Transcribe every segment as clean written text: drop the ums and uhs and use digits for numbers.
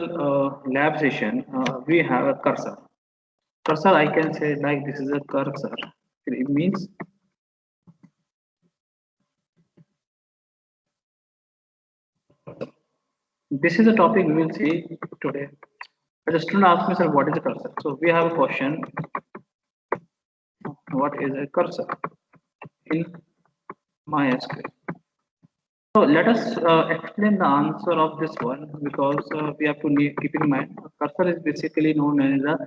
lab session, we have a cursor. Cursor, I can say like this is a cursor. It means this is a topic we will see today. But the student asked me, sir, what is a cursor? So we have a question. What is a cursor in MySQL? So let us explain the answer of this one because we have to keep in mind cursor is basically known as a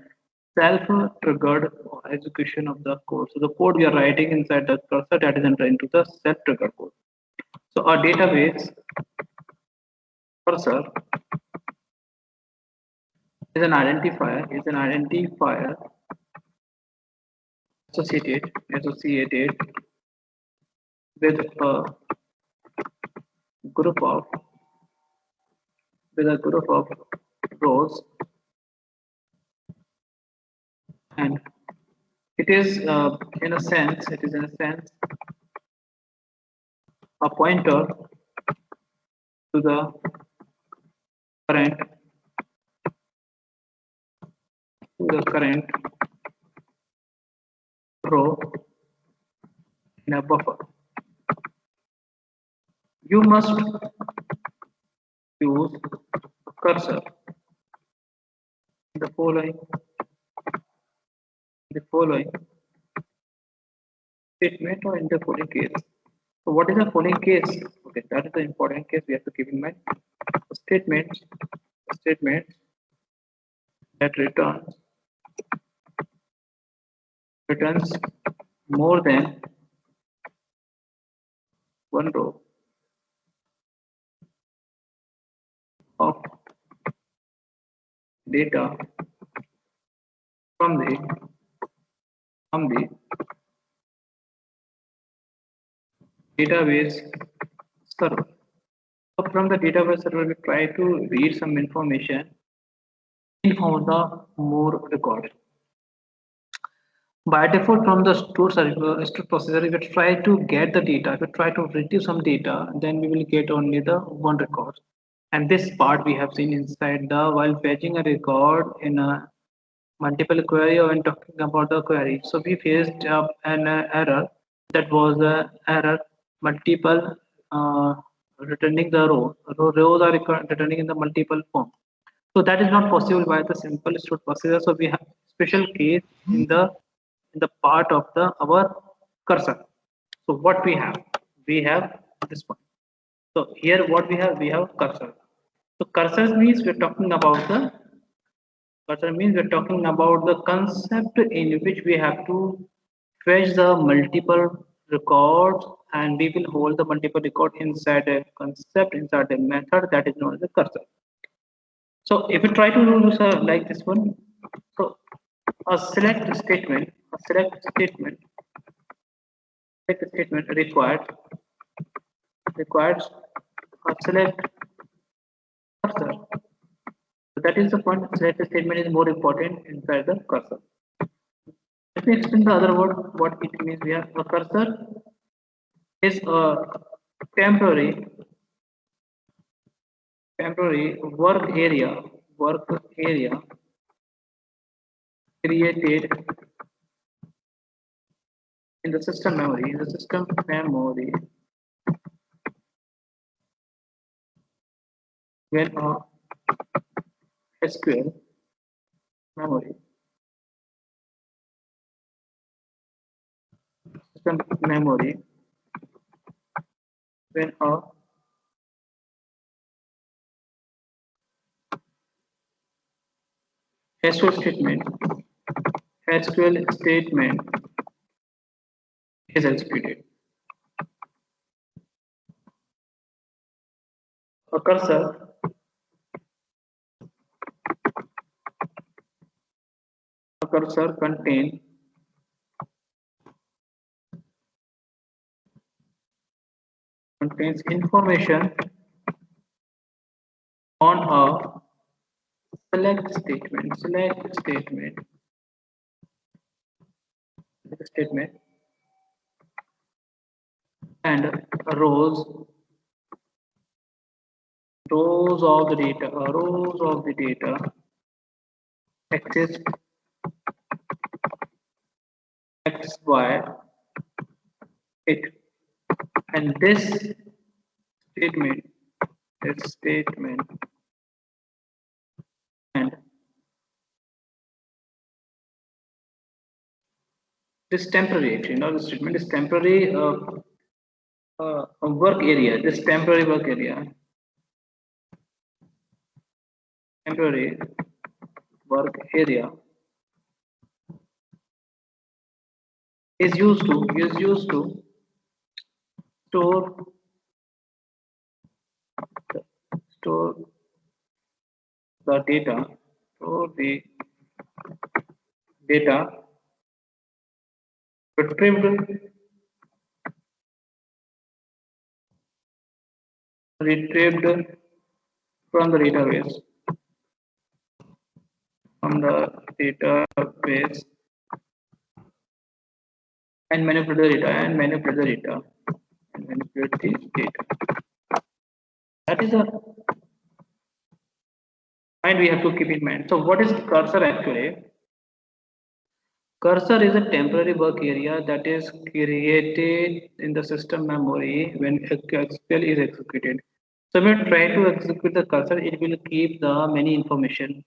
self-triggered execution of the code. So the code we are writing inside the cursor that is entered into the self-triggered code. So our database cursor is an identifier associated with a group of rows, and it is in a sense a pointer to the current current row in a buffer. You must use cursor in the following statement or in the following case. So what is the following case? Okay, that is the important case we have to keep in mind. A statement that returns more than one row of data from the database server. So from the database server, we try to read some information in form of the more record. By default, from the store processor, if we try to get the data, if we try to retrieve some data, then we will get only the one record. And this part we have seen inside the while fetching a record in a multiple query or when talking about the query. So we faced an error that was error multiple returning the rows are returning in the multiple form. So that is not possible by the simple stored procedure. So we have special case in the part of the our cursor. So what we have this one. So here what we have cursor. So cursor means we're talking about the cursor means we're talking about the concept in which we have to fetch the multiple records and we will hold the multiple record inside a concept inside a method that is known as a cursor. So if we try to do this like this one, so a select statement requires a select cursor. So that is the point. Select statement is more important inside the cursor. Let me explain the other word. What it means. We have a cursor is a temporary work area created in the system memory when a SQL memory system memory when a SQL statement is executed. A cursor contains information on a select statement and rows rows of the data exist x y it, and statement this statement and this temporary, actually not the statement, is temporary work area, this temporary work area, temporary work area is used to store store the data store the data retrieved retrieved from the database from the database and manipulate the data and manipulate the data. That is a point we have to keep in mind. So what is cursor actually? Cursor is a temporary work area that is created in the system memory when SQL is executed. So when you try to execute the cursor, it will keep the many information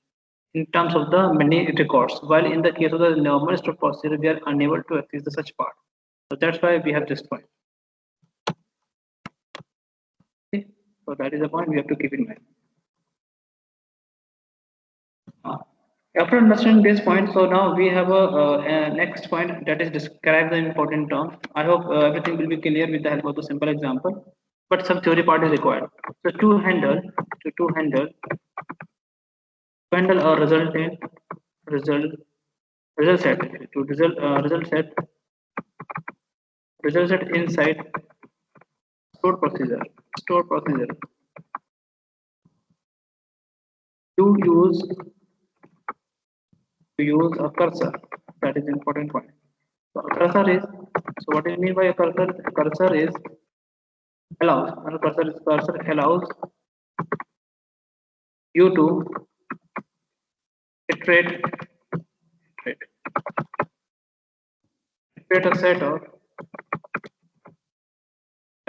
in terms of the many records. While in the case of the normal stored procedure, we are unable to access the such part. So that's why we have this point. Okay? So that is the point we have to keep in mind. After understanding this point, so now we have a next point, that is describe the important term. I hope everything will be clear with the help of the simple example, but some theory part is required. So to handle a result set to result set inside stored procedure stored procedure you use a cursor. That is important point. So a cursor is, so what do you mean by a cursor? Cursor is allows, and cursor allows you to iterate iterate iterate a set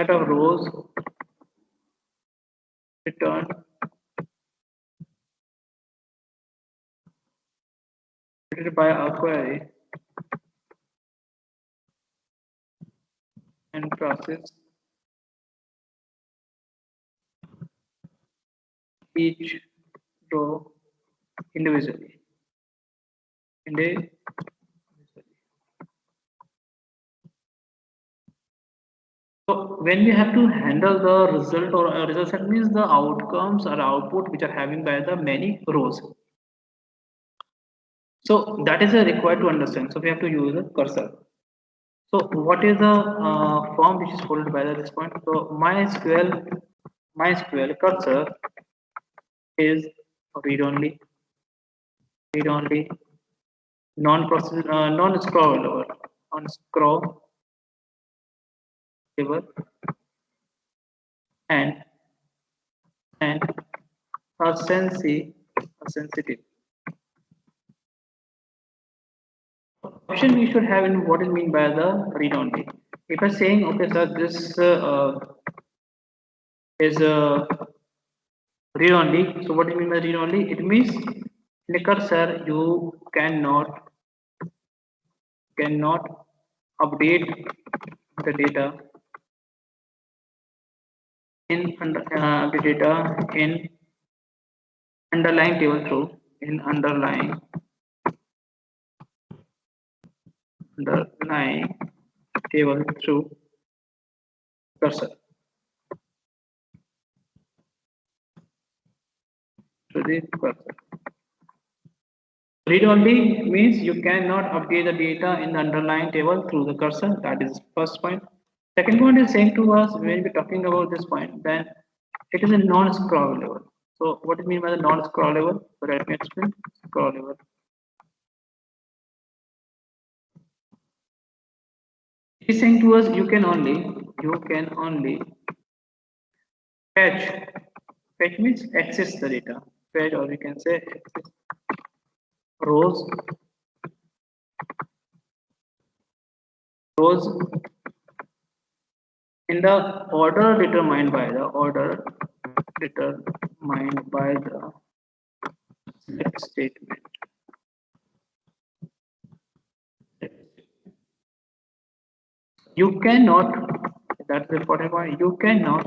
of rows returned by a query and process each row individually. So when we have to handle the result or a result set means the outcomes or output which are having by the many rows. So that is required to understand. So we have to use a cursor. So what is the form which is followed by this point? So MySQL cursor is read-only, non-process, non-scrollable, non-scrollable, and and sensitive. Option we should have in what is mean by the read-only. If I'm saying, okay, sir, this is read-only. So what do you mean by read-only? It means in a cursor you cannot update the data in the data in underlying table through underlying table through cursor to the cursor. Read only means you cannot update the data in the underlying table through the cursor. That is first point. Second point is saying to us when we're talking about this point, then it is a non-scrollable. So what do you mean by the non-scrollable? So let me explain. Scrollable. It is saying to us you can only fetch Fetch means access the data. Fetch, or we can say access rows, rows in the order determined by the select statement. You cannot, that's the important point, you cannot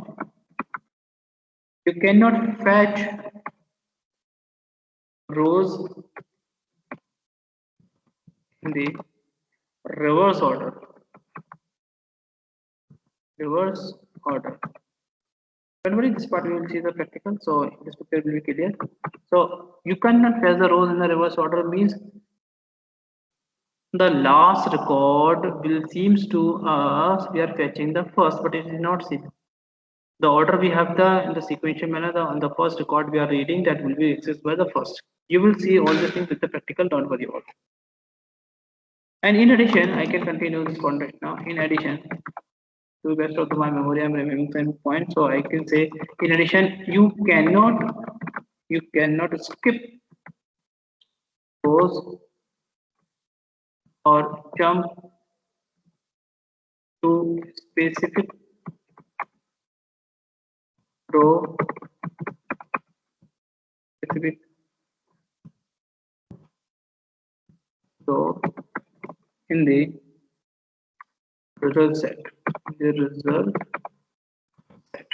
fetch rows in the reverse order. Reverse order. Don't worry, this part we will see the practical, so this picture will be clear. So you cannot fetch the rows in the reverse order means the last record will seems to us we are fetching the first, but it is not seen. The order we have in the sequential manner, on the first record we are reading that will be accessed by the first. You will see all the things with the practical, don't worry about it. And in addition, I can continue this context now. In addition, to the best of my memory, I'm remembering some points. So I can say, in addition, you cannot skip rows or jump to specific row, specific row in the result set. The result set.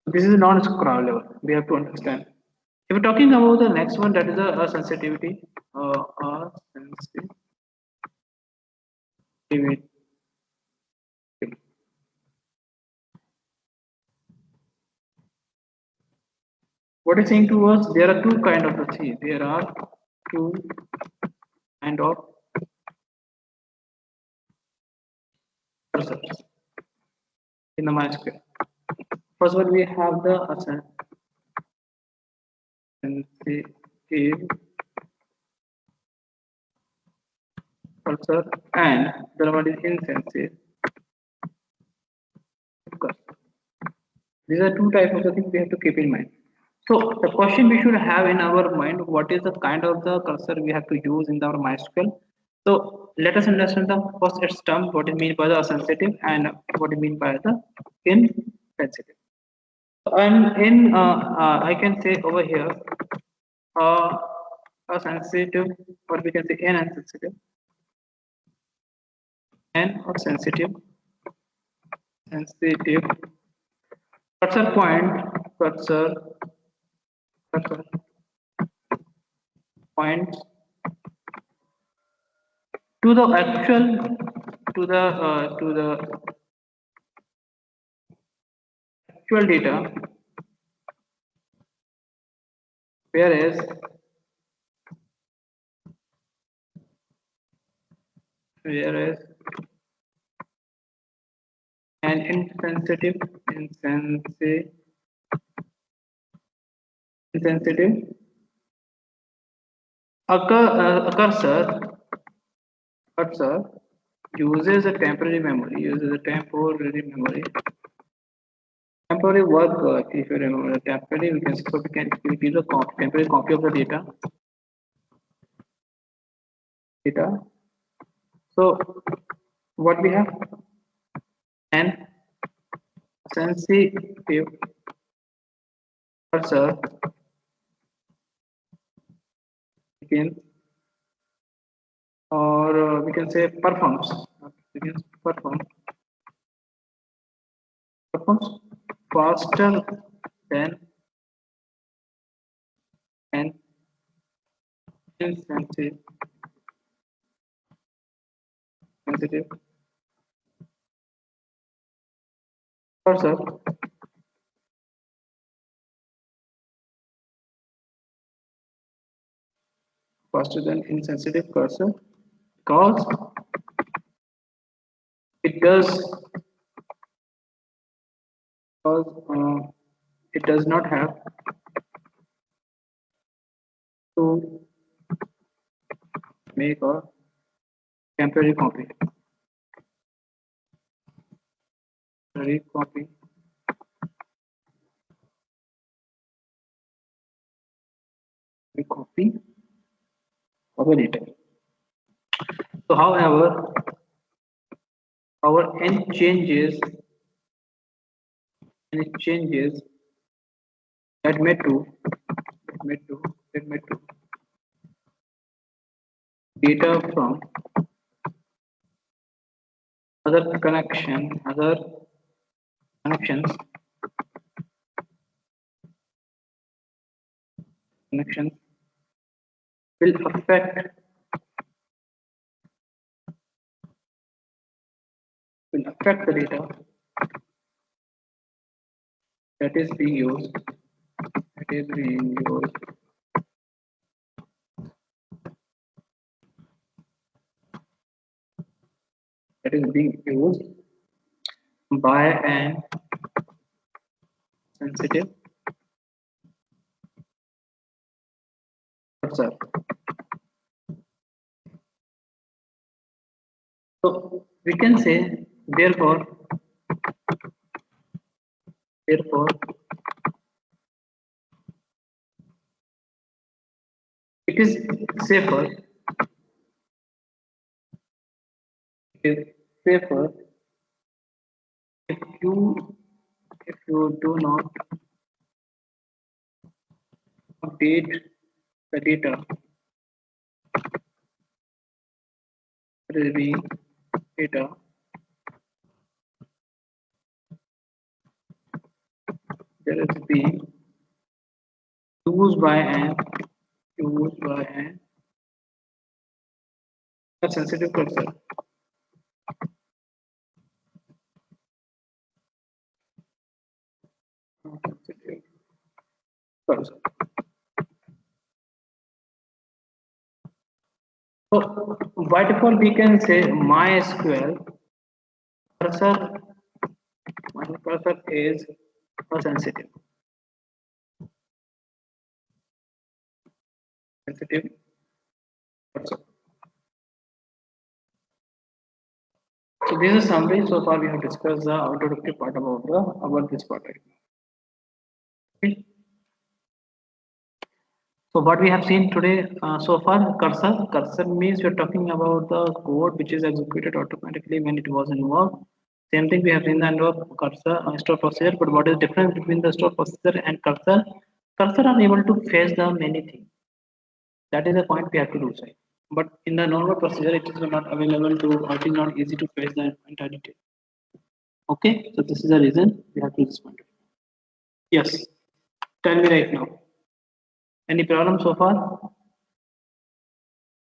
This is non-scrollable. We have to understand. If we're talking about the next one, that is a sensitivity. Sensitivity. What is saying to us? There are two kind of the see. There are two kind of cursors in the MySQL. First one, we have the sensitive cursor, and the other one is insensitive cursor. These are two types of the things we have to keep in mind. So the question we should have in our mind, what is the kind of the cursor we have to use in our MySQL? So let us understand the first its term, what it means by the sensitive and what it means by the insensitive. And in I can say over here uh, a sensitive, or we can say an insensitive, and or sensitive cursor cursor points to the actual to the actual data, whereas an insensitive a cursor uses a temporary memory, temporary work. If you remember temporary, we can give the temporary copy of the data. So what we have, an sensitive cursor begins, or we can say performs faster than an insensitive cursor because it does it does not have to make a temporary copy. recopy of a data. So however, our n changes and it changes admit to admit to data from other connections connections will affect the data that is being used that is being used that is being used by an sensitive cursor. So we can say therefore it is safer it is safer if you do not update the data that is being data that is being used by a sensitive cursor. Sensitive cursor. So by default we can say MySQL cursor is a sensitive cursor. So this is a summary. So far we have discussed the introductory part about this part right now. Okay. So what we have seen today so far, cursor means we're talking about the code which is executed automatically when it was involved. Same thing we have seen the cursor store procedure, but what is the difference between the store procedure and cursor? Cursor are able to fetch the many things. That is the point we have to do, say. But in the normal procedure, it is not available to, or it is not easy to fetch the entire detail. Okay, so this is the reason we have to respond. Yes, tell me right now. Any problem so far?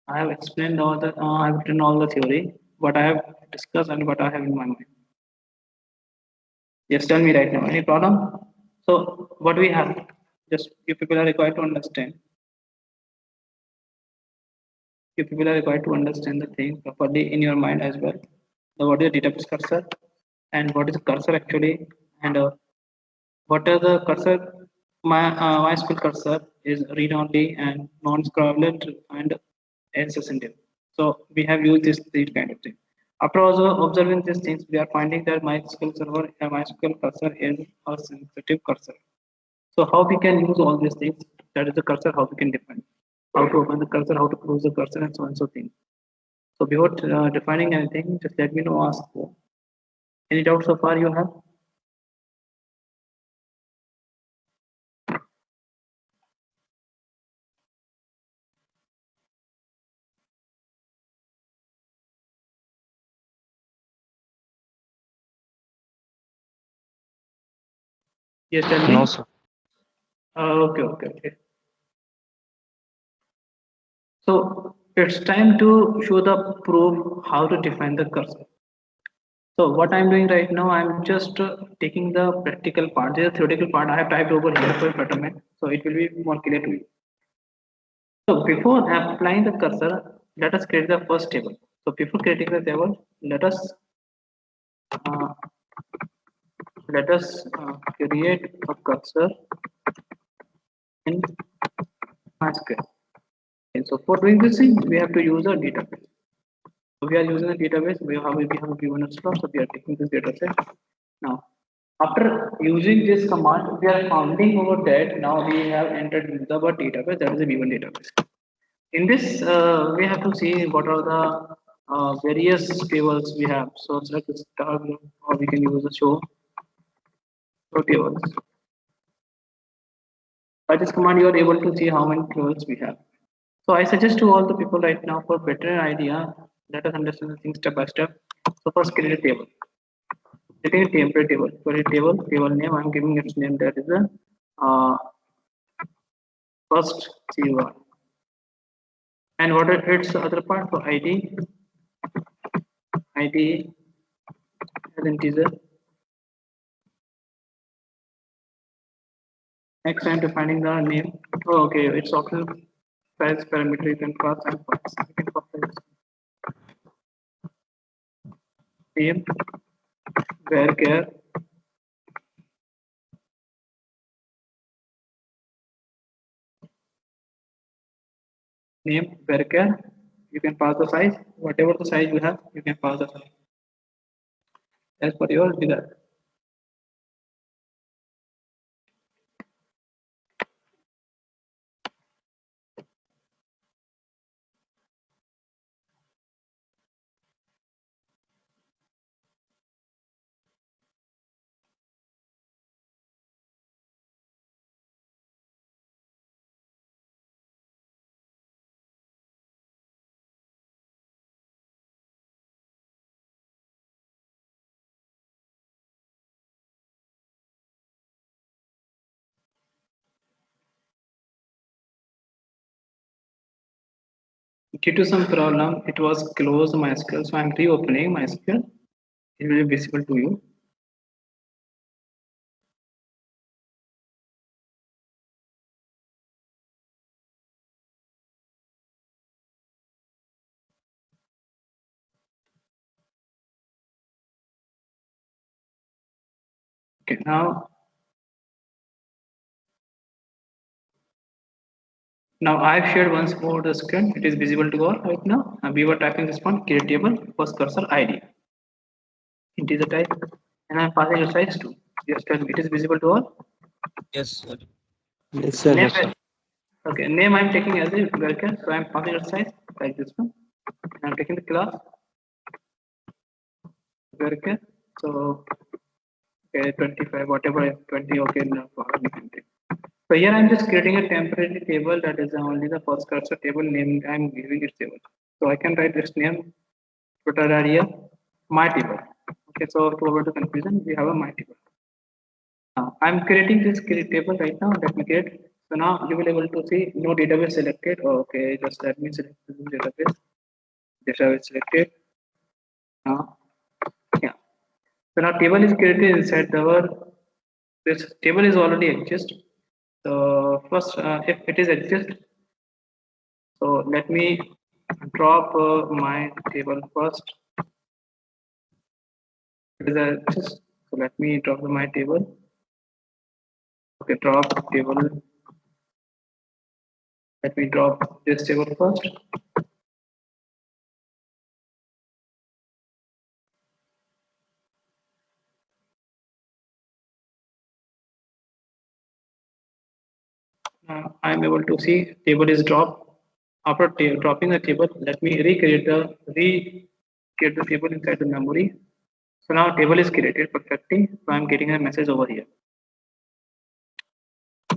I have explained all the, I have written all the theory, what I have discussed and what I have in my mind. Yes, tell me right now. Any problem? So what we have, just you people are required to understand. You people are required to understand the thing properly in your mind as well. So what is the database cursor and what is the cursor actually, and what are the cursor? MySQL cursor is read only and non-scrollable and sensitive. So we have used this kind of thing. After also observing these things, we are finding that MySQL cursor is a sensitive cursor. So how we can use all these things? That is the cursor. How we can define? How to open the cursor? How to close the cursor? And so on so things. So before defining anything, just let me know. Ask any doubts so far you have? Yes, tell me. No, sir. Okay. So it's time to show the proof how to define the cursor. So what I'm doing right now, I'm just taking the practical part. There's a theoretical part I have typed over here for betterment, so it will be more clear to you. So before applying the cursor, let us create the first table. So before creating the table, uh, let us create a cursor in MySQL. And so for doing this thing, we have to use a database. So we are using a database. We have given a slot, so we are taking this data set. Now After using this command, we are finding over that now we have entered the word database, that is a V1 database. In this, we have to see what are the various tables we have. So select the star group, or we can use the show tables. By this command, you are able to see how many tables we have. So I suggest to all the people right now for better idea, let us understand the things step by step. So first create a table. Creating a template table. For a table name, I'm giving its name that is the uh, first CUR. And what are its other part for ID as integer. Next I'm defining the name. Oh, okay, it's optional size parameter you can pass and pass. You can pass this name varchar name varchar. You can pass the size, whatever the size you have, you can pass the size as per your desire. Due to some problem, it was closed MySQL, so I'm reopening MySQL. It will be visible to you. Okay, now I've shared once more the screen. It is visible to all right now. And we were typing this one create table first cursor ID integer type, and I'm passing a size to. Yes, tell me, it is visible to all. Yes, sir. Yes, sir. Name Yes, sir. okay, name I'm taking as a welcome, so I'm passing a size like this one. I'm taking the class welcome. So okay, 25, whatever 20, okay, no, so here I'm just creating a temporary table that is only the first cursor table name I'm giving it table. So I can write this name total area my table. Okay, so to avoid the confusion, we have a my table. Now I'm creating this create table right now. Let me create. So now you will able to see no database selected. Okay, just let me select this database. Database selected. Now, yeah. So now table is created inside our this table is already exist. So first, if it is exist, so let me drop my table first. It is exist. So let me drop my table. Okay, drop table. Let me drop this table first. I'm able to see table is dropped. After dropping the table, let me recreate the table inside the memory. So now table is created perfectly. So I'm getting a message over here.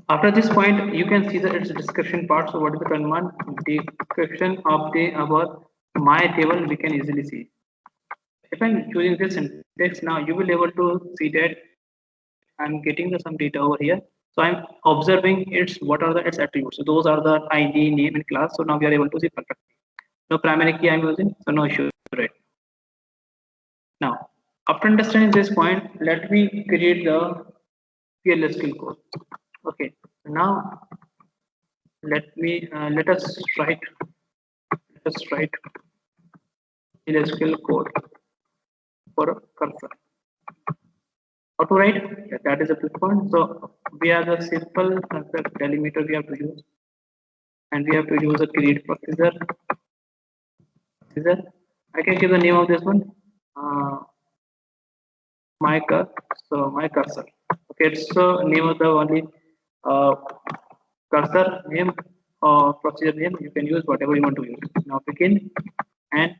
After this point, you can see the its description part. So what is the command? Description of the our my table we can easily see. If I'm choosing this syntax now, you will able to see that I'm getting the some data over here. So I'm observing its what are the its attributes. So those are the ID, name, and class. So now we are able to see perfectly. No primary key I'm using, so no issue. Right now, after understanding this point, let me create the PLSQL code. Okay, now let us write PLSQL code for cursor. How to write? Yeah, that is a good point. So we have the simple delimiter we have to use, and we have to use a create procedure. I can give the name of this one. Uh, my cursor. Okay, it's name of the only uh, cursor name or procedure name. You can use whatever you want to use. Now begin, and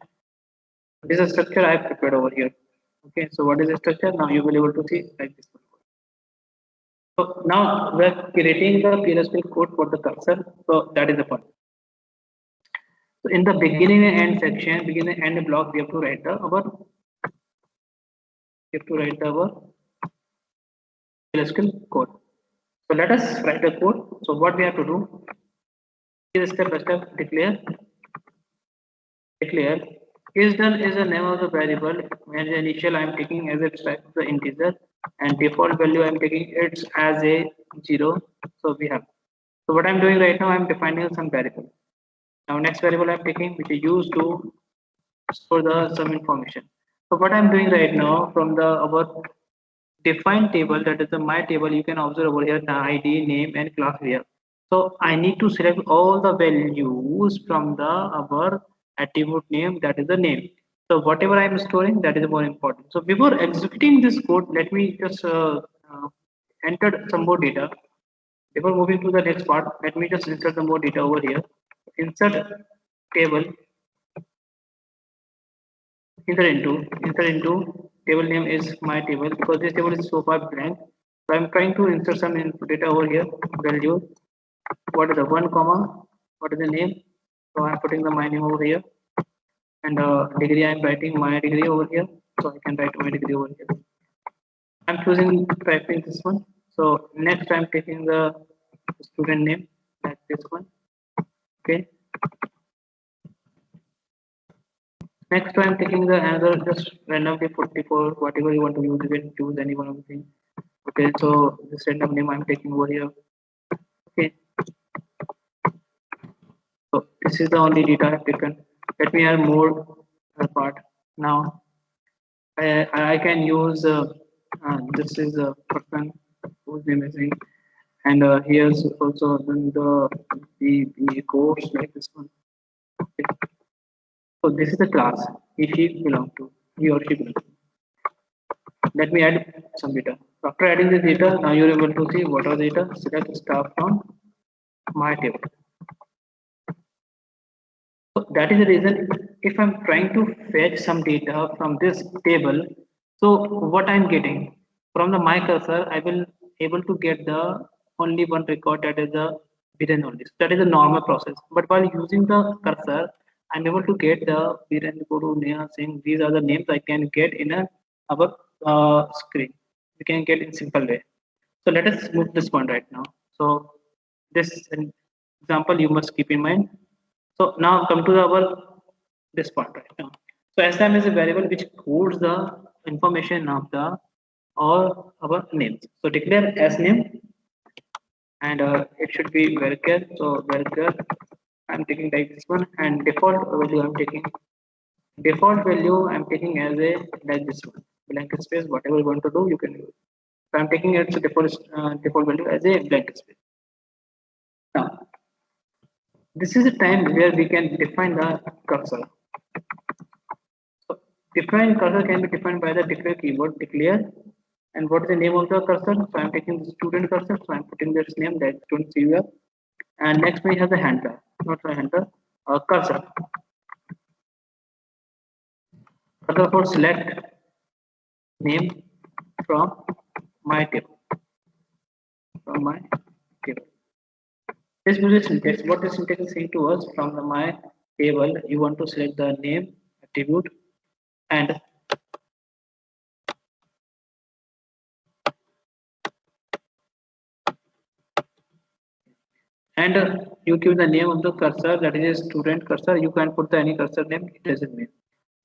this is a structure I have prepared over here. Okay, so what is the structure? Now you will be able to see like this. So now we are creating the PLSQL code for the cursor. So that is the point. So in the beginning and end section, beginning and end block, we have to write our PLSQL code. So let us write the code. So what we have to do is step by step declare is done is the name of the variable, and the initial I am taking as a type of the integer, and default value I am taking it as a 0. So we have. So what I'm doing right now, I'm defining some variable. Now next variable I'm taking, which is used to store the some information. So what I'm doing right now, from the our defined table, that is the my table, you can observe over here the ID, name, and class here. So I need to select all the values from the our attribute name, that is the name. So whatever I am storing, that is more important. So before executing this code, let me just enter some more data. Before moving to the next part, let me just insert some more data over here. Insert table, enter into table name is my table, because this table is so far blank. So I'm trying to insert some input data over here. Value, what is the one comma, what is the name? So I'm putting the my name over here, and degree I'm writing my degree over here. So I can write my degree over here. I'm choosing typing this one. So next I'm taking the student name, like this one. Okay. Next I'm taking the another, just randomly 44, whatever you want to use, you can choose any one of the things. Okay, so this random name I'm taking over here. Okay, so this is the only data I've taken. Let me add more part. Now I can use this is a person whose name is in, and here's also then the course like this one. Okay. So this is the class he or she belong to. Let me add some data. After adding the data, now you're able to see what are the data. Select star from my table. So that is the reason, if I'm trying to fetch some data from this table, so what I'm getting from the my cursor, I will able to get the only one record, that is the Viren only. So that is a normal process. But while using the cursor, I'm able to get the Viren, Guru, Neha, Singh. These are the names I can get in our screen. We can get in simple way. So let us move this one right now. So this example you must keep in mind. So now come to our this part right now. So sm is a variable which codes the information of the all our names. So declare as name, and it should be varchar. So varchar I'm taking like this one, and default value I'm taking as a like this one, blank space. Whatever you want to do, you can use. So I'm taking its default value as a blank space. Now this is a time where we can define the cursor. So define cursor can be defined by the declare keyword, declare, and what is the name of the cursor? So I'm taking the student cursor, so I'm putting this name, that student CUF. And next we have the handler, not the handler, cursor. Cursor for select name from my table. From my table. This is the syntax. What the syntax is saying to us, from the my table, you want to select the name attribute, and you give the name of the cursor, that is a student cursor. You can put the any cursor name, it doesn't mean.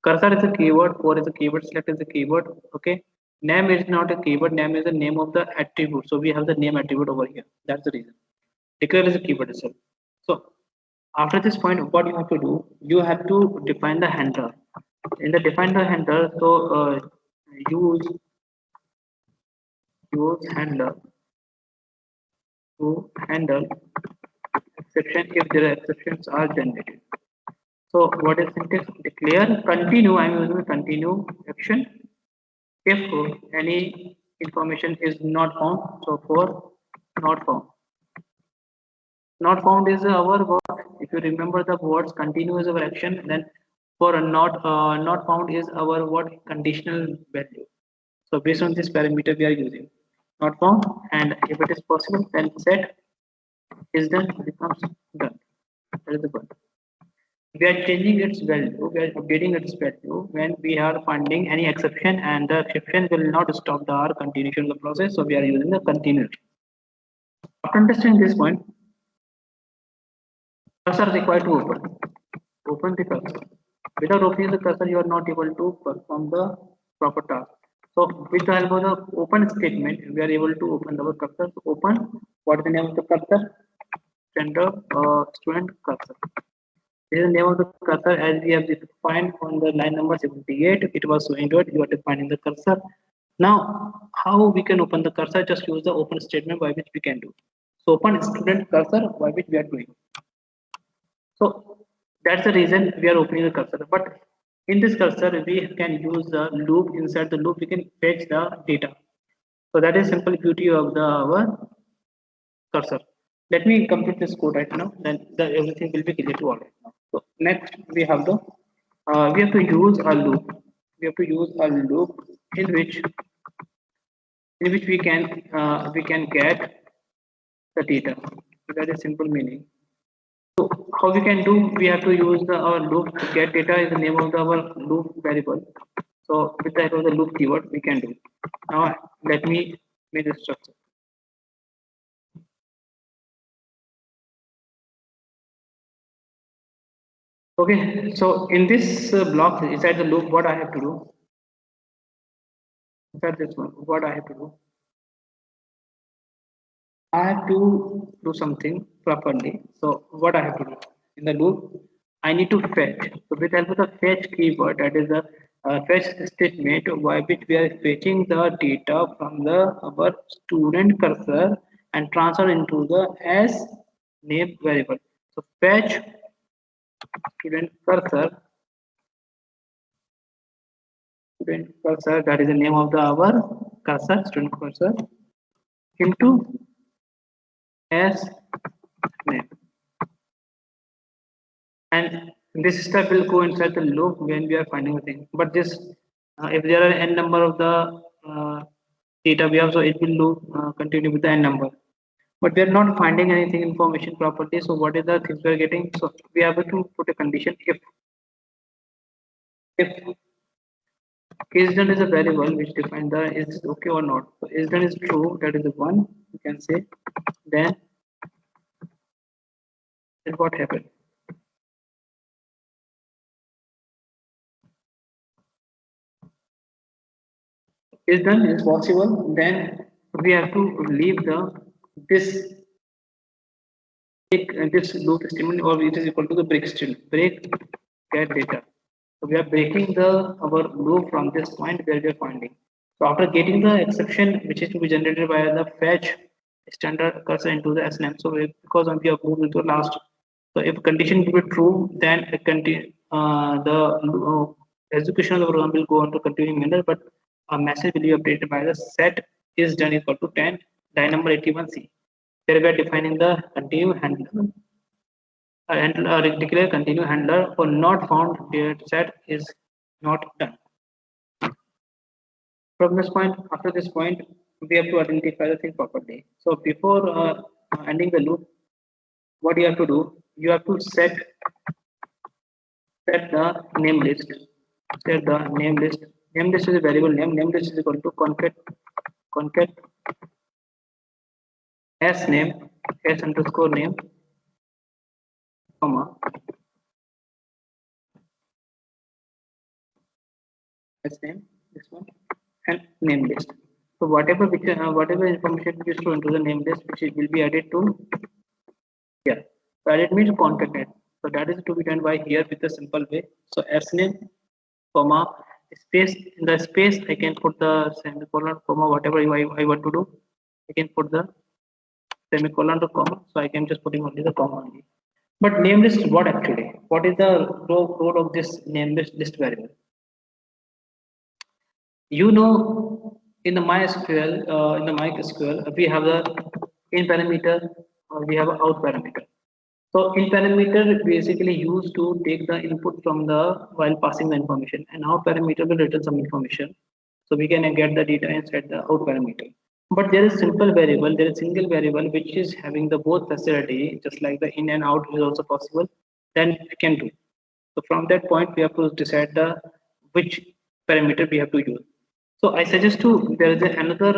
Cursor is a keyword, for is a keyword, select is a keyword. Okay, name is not a keyword, name is the name of the attribute. So we have the name attribute over here. That's the reason. Declare is a keyword itself. So after this point, what you have to do, you have to define the handler. In the define the handler, so use handler to handle exception if there are exceptions are generated. So what is syntax? Declare continue. I'm using the continue action if any information is not found, so for not found. Not found is our word. If you remember the words continue is our action, then for a not found is our what conditional value. So based on this parameter we are using not found, and if it is possible, then set is done becomes done. That is the one. We are changing its value, we are updating its value when we are finding any exception, and the exception will not stop the our continuation of the process. So we are using the continue. After understanding this point, cursor required to open. Open the cursor. Without opening the cursor, you are not able to perform the proper task. So with the help of the open statement, we are able to open our cursor. So open. What is the name of the cursor? Center student cursor. This is the name of the cursor as we have defined on the line number 78. It was showing that you are defining the cursor. Now, how we can open the cursor? Just use the open statement by which we can do. So open student cursor by which we are doing. So that's the reason we are opening the cursor. But in this cursor, we can use the loop. Inside the loop, we can fetch the data. So that is simple beauty of the our cursor. Let me complete this code right now. Then everything will be clear to all right now. So next we have to use a loop. We have to use a loop in which we can get the data. So that is simple meaning. So how we can do? We have to use our loop to get data is the name of our loop variable. So with the help of the loop keyword, we can do. Now let me make the structure. Okay, so in this block inside the loop, what I have to do? Inside this one, what I have to do? I have to do something properly. So what I have to do in the loop, I need to fetch. So with help of the fetch keyword, that is the fetch statement by which we are fetching the data from the our student cursor and transfer into the as name variable. So fetch student cursor, that is the name of the our cursor student cursor into as name. And this step will go inside the loop when we are finding a thing. But this, if there are n number of the data we have, so it will loop continue with the n number. But we are not finding anything information properly. So what is the things we are getting? So we have to put a condition if is done is a variable which defines the is this okay or not. So is done is true, that is the one you can say. Then what happened? Is done is possible, then we have to leave the this this loop statement, or it is equal to the break statement. Break get data. So we are breaking the our loop from this point where we are finding. So after getting the exception which is to be generated by the fetch standard cursor into the snm. So because we have moved into the last. So if condition will be true, then it continue the execution of the program will go on to continuing manner, but a message will be updated by the set is done equal to 10 line number 81c. There we are defining the continue handler and declare continue handler for not found data set is not done. From this point, after this point, we have to identify the thing properly. So before ending the loop, what you have to do? You have to set the name list. Set the name list. Name list is a variable name. Name list is equal to concat s name s underscore name comma s name this one and name list. So whatever information we store into the name list, which will be added to here. So added means concatenate. So that is to be done by here with a simple way. So s name comma space, in the space I can put the semicolon comma whatever I want to do. I can put the semicolon to comma, so I can just putting only the comma only. But name list what actually? What is the role of this name list variable? You know, in the MySQL, we have the in parameter, we have a out parameter. So in parameter basically used to take the input from the while passing the information, and out parameter will return some information. So we can get the data inside the out parameter. But there is simple variable, there is single variable which is having the both facility, just like the in and out is also possible. Then we can do. So from that point, we have to decide the which parameter we have to use. So I suggest to there is another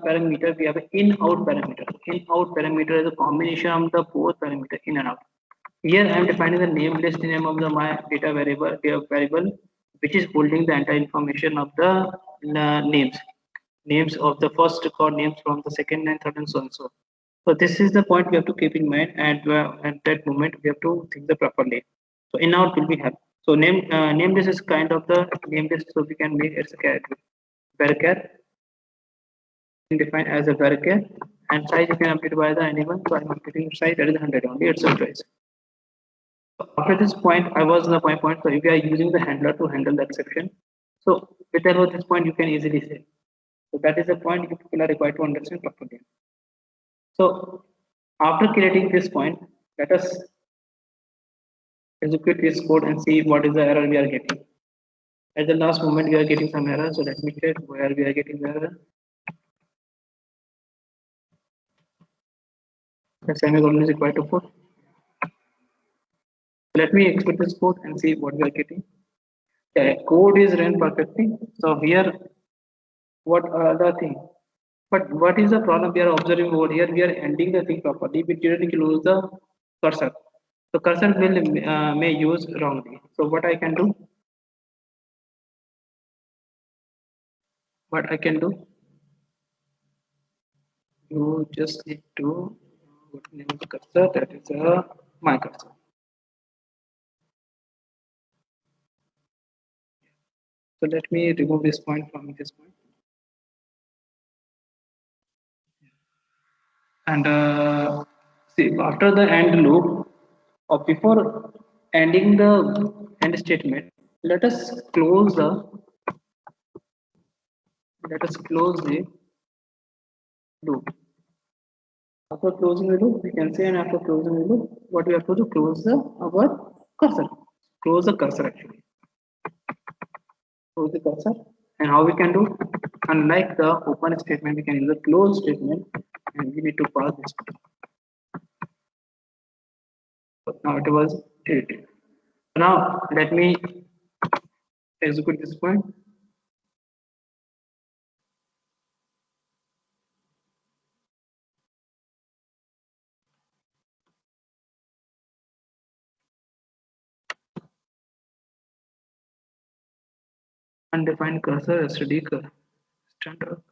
parameter. We have an in-out parameter. In-out parameter is a combination of the both parameter in and out. Here I am defining the name list name of the my data variable which is holding the entire information of the names of the first record, names from the second and third and so on. So this is the point we have to keep in mind, and at that moment we have to think the properly. So in out will be have. So name list is kind of the name list, so we can make it a character. Varchar defined as a varchar, and size you can update by the anyone. So I'm updating size that is 100 only. It's a choice. After this point, I was in the point. So if you are using the handler to handle the exception, so with that this point you can easily say. So that is the point you people are required to understand properly. So after creating this point, let us execute this code and see what is the error we are getting. At the last moment, we are getting some error. So let me check where we are getting the error. The semicolon is required to put. Let me execute this code and see what we are getting. Yeah, code is run perfectly. So here, what are the thing? But what is the problem we are observing over here? We are ending the thing properly. We didn't close the cursor. So cursor will may use wrongly. So what I can do? What I can do? You just need to what name of the cursor? That is my cursor. So let me remove this point from this point. And see after the end loop or before ending the end statement, let us close the loop. After closing the loop, we can say, and after closing the loop, what we have to do? Close the our cursor. Close the cursor actually. Close the cursor. And how we can do? Unlike the open statement, we can use a close statement, and we need to pass this. So now it was deleted. Now let me execute this point. Undefined cursor std standard.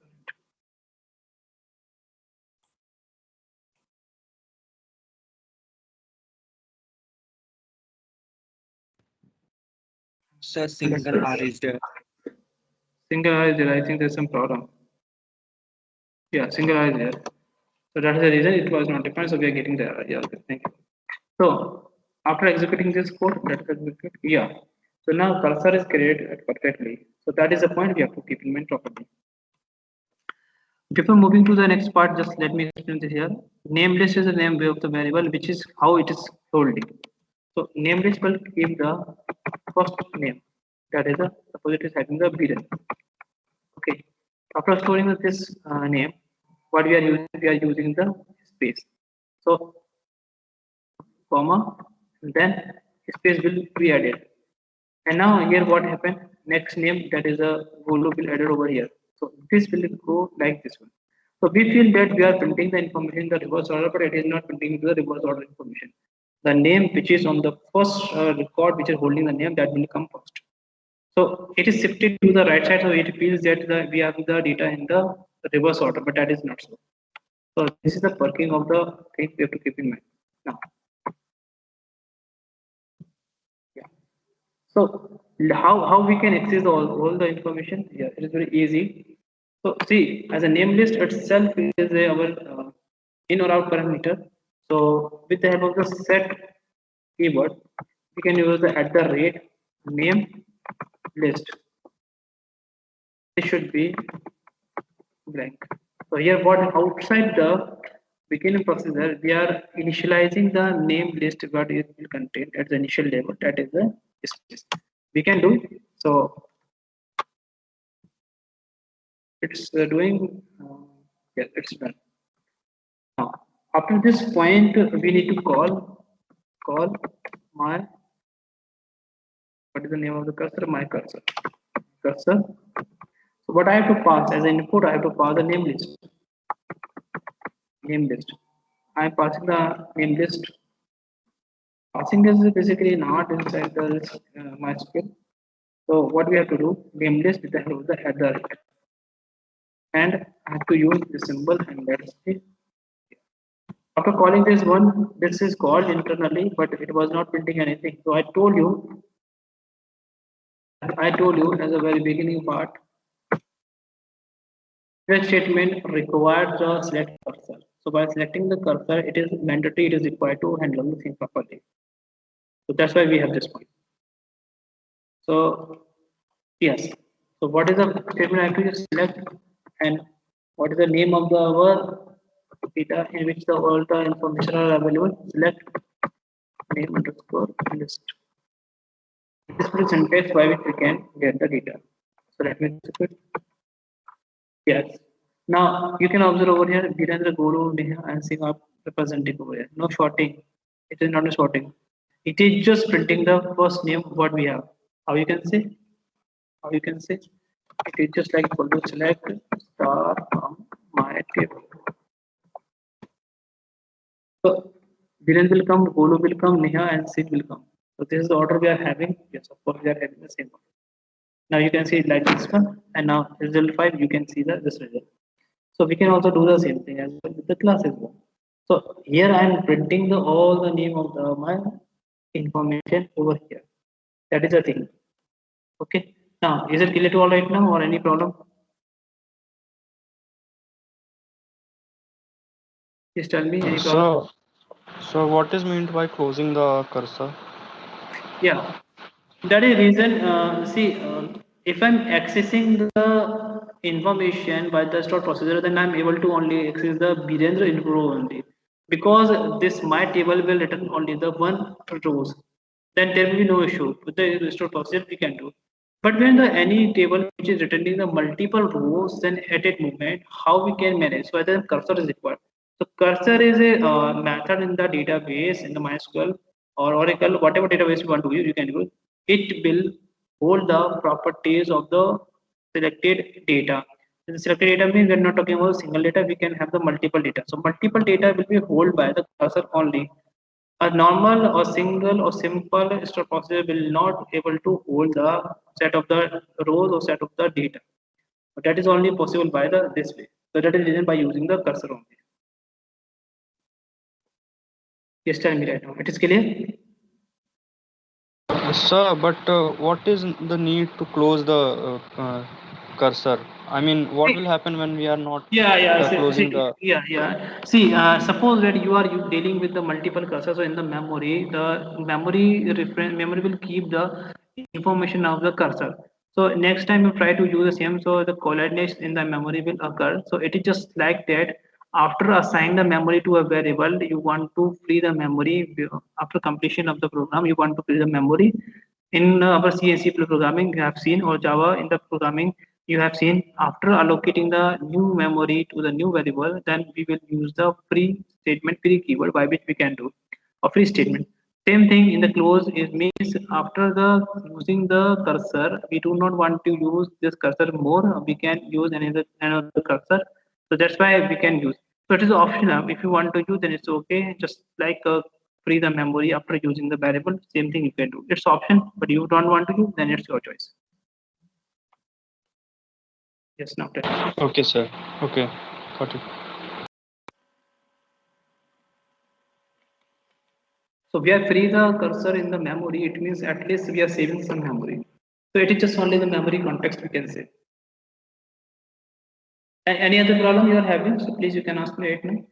Sir, single R is there. Single R is there. I think there's some problem. Yeah, single R is there. So that is the reason it was not defined. So we are getting the error. Yeah, okay, thank you. So after executing this code, let us execute. Yeah. So now cursor is created perfectly. So that is the point we have to keep in mind properly. Before moving to the next part, just let me explain this here. Name list is the name of the variable, which is how it is holding. So name list will keep the first name. That is the suppose it is having the bidden. Okay. After storing this name, what we are using? We are using the space. So comma, and then space will be added. And now here what happened? Next name that is a loop will added over here. So this will go like this one. So we feel that we are printing the information in the reverse order, but it is not printing into the reverse order information. The name which is on the first record, which is holding the name, that will come first. So it is shifted to the right side, so it feels that we have the data in the reverse order, but that is not so. So this is the working of the thing we have to keep in mind. Now, yeah. So how we can access all the information? Yeah, it is very easy. So see, as a name list itself is our in or out parameter. So with the help of the set keyword, we can use the @ name list. this should be blank. So here what outside the beginning procedure, we are initializing the name list what it will contain at the initial level, that is the space. We can do so. It's doing yes, it's done. Now, after this point, we need to call my, what is the name of the cursor? My cursor. Cursor. So what I have to pass as an input, I have to pass the name list. Name list. I am passing the name list. Passing is basically not inside the MySQL. So what we have to do? Name list with the help of the header, and I have to use the symbol, and let's see. After calling this one, this is called internally, but it was not printing anything. So I told you as a very beginning part, the statement required the select cursor. So by selecting the cursor, it is mandatory, it is required to handle the thing properly. So that's why we have this point. So yes. So what is the statement I have to just select, and what is the name of the our data in which the all the information are available? Select name underscore list. This is the syntax by which we can get the data. So let me execute. Yes. Now you can observe over here, Virendra, Guru, Neha, and Singh are representing over here. No sorting. It is not a sorting. It is just printing the first name what we have. How you can say? How you can say? It is just like equal to select star from my table. So Virendra will come, Golu will come, Neha and Singh will come. So this is the order we are having. Yes, of course we are having the same order. Now you can see it like this one, and now result 5 you can see this result. So we can also do the same thing as well with the class as well. So here I am printing the all the name of the my information over here. That is the thing. Okay. Now is it clear to all right now or any problem? Please tell me any problem. So what is meant by closing the cursor? Yeah, that is reason. See, if I'm accessing the information by the stored procedure, then I'm able to only access the Birendra info only, because this my table will return only the one rows. Then there will be no issue with the stored procedure. We can do. But when the any table which is returning the multiple rows, then at a moment, how we can manage whether cursor is required. So cursor is a method in the database in the MySQL or Oracle, whatever database you want to use, you can use. It will hold the properties of the selected data. In the selected data means we're not talking about single data, we can have the multiple data. So multiple data will be held by the cursor only. A normal or single or simple store procedure will not able to hold the set of the rows or set of the data. But that is only possible by the this way. So that is the reason by using the cursor only. Yes, tell me right now. It is clear? Sir, but what is the need to close the cursor? I mean, what will happen when we are not closing the? See, suppose that you dealing with the multiple cursors. So in the memory reference memory will keep the information of the cursor. So next time you try to use the same, so the coordinates in the memory will occur. So it is just like that. After assign the memory to a variable, you want to free the memory after completion of the program. You want to free the memory. In our C and C programming, you have seen, or Java in the programming, you have seen, after allocating the new memory to the new variable, then we will use the free statement, free keyword by which we can do a free statement. Same thing in the close is means after the using the cursor, we do not want to use this cursor more. We can use another cursor. So that's why we can use. So it is optional. If you want to use, then it's okay. Just like free the memory after using the variable. Same thing you can do. It's option, but you don't want to use, then it's your choice. Yes, now tell me. Okay, sir. Okay, got it. So we are free the cursor in the memory. It means at least we are saving some memory. So it is just only the memory context we can say. Any other problem you are having? So please you can ask me right now.